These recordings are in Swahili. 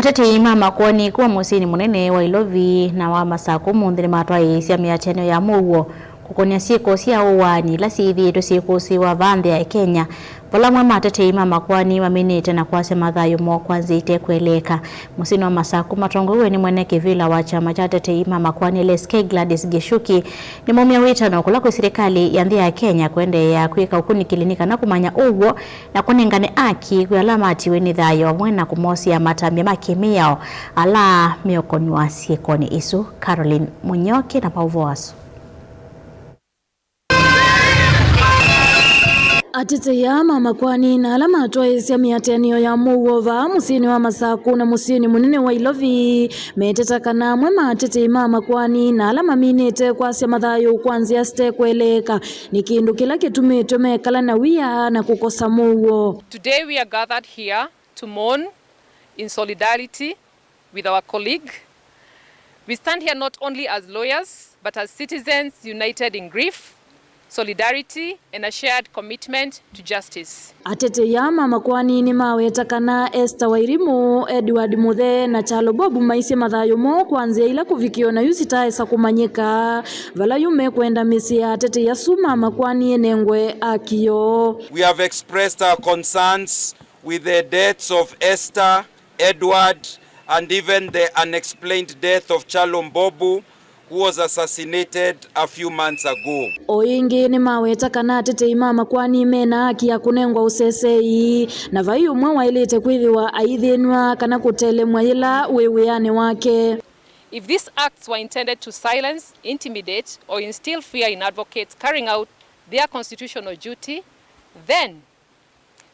Atetei Makoani kuwa Musyini Munene wa Ilovi na wa Masaku Umunthi Nimatwaaisya Miatianio ya Muuo Kukonya Syiko sia Uuaani la Syithitwe Syikusiiwa va Nthi ya Kenya. Vala mwe Atetei Makoani Maminite na Kwasya Mathayu kwa Sitekweleeka. Musyini wa Masaku matongoiwe ni mwene kivila wa chama cha Atetei Makoani LSK Gladys Gishuki ni mumia witano kula kwa serikali ya Nthi ya Kenya kuendeea kwika ukunikilinika na kumanya Uuo na kunengane aki kwialamatiwe ni thayo amwe na kumosya matambia makimiao ala miokoni wa Syiko ni isu Caroline Munyoki na pauvoasu. Atetei Makoani na Nimatwaaisya Miatianio ya Muuo va Musyini wa Masaku na Musyini Munene wa Ilovi metetakana mwe Atetei Makoani na Maminite Kwasya Mathayu kwanzia Sitekweleeka ni kindu kila kitumitwe mekala na wia na kukosa Muuo. Today we are gathered here to mourn in solidarity with our colleague. We stand here not only as lawyers but as citizens united in grief, solidarity and a shared commitment to justice. Atetei Makoani ni mawetakana Esther Wairimu, Edward Muthe na Chalo Bobu maisye Mathayu mo kwanzia ila kuvikio na yusitaesa kumanyika vala yume kwenda misi ya Atetei asu Makoani enengwe akio. We have expressed our concerns with the deaths of Esther, Edward and even the unexplained death of Chalo Bobu, who was assassinated a few months ago. Oingi ni mawetakana Atetei Makoani mena haki ya kunengwa usesei na vayu mwe wailite kwithiwa aithinwa kana kutelemwa ila weweane wake. If these acts were intended to silence, intimidate or instill fear in advocates carrying out their constitutional duty, then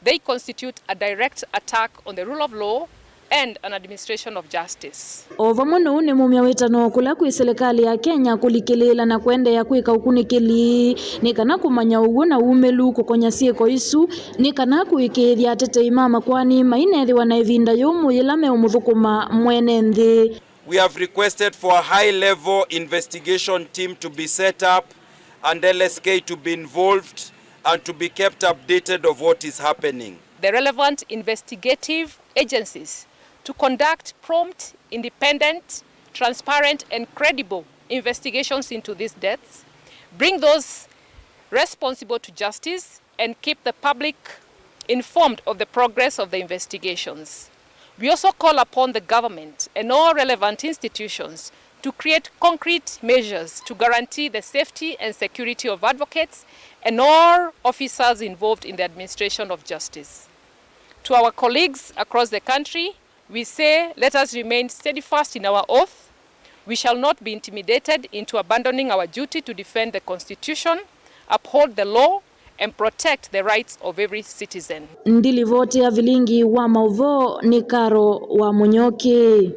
they constitute a direct attack on the rule of law and an administration of justice. Ovamono une mumia witano kula kwi serikali ya Kenya kulikilila na kuendeea kwika ukunikili ni kana kumanya ugu na umelu Kukonya Syiko isu ni kana kuikithia Atetei Makoani mainethiwa na ivinda yumu ilame umuthukuma mwene Nthi. We have requested for a high-level investigation team to be set up and LSK to be involved and to be kept updated of what is happening. The relevant investigative agencies to conduct prompt, independent, transparent and credible investigations into these deaths, bring those responsible to justice and keep the public informed of the progress of the investigations. We also call upon the government and all relevant institutions to create concrete measures to guarantee the safety and security of advocates and all officers involved in the administration of justice. To our colleagues across the country, we say, let us remain steadfast in our oath. We shall not be intimidated into abandoning our duty to defend the Constitution, uphold the law, and protect the rights of every citizen. Ndilivote ya vilingi wa mauvo ni Karo wa Munyoki.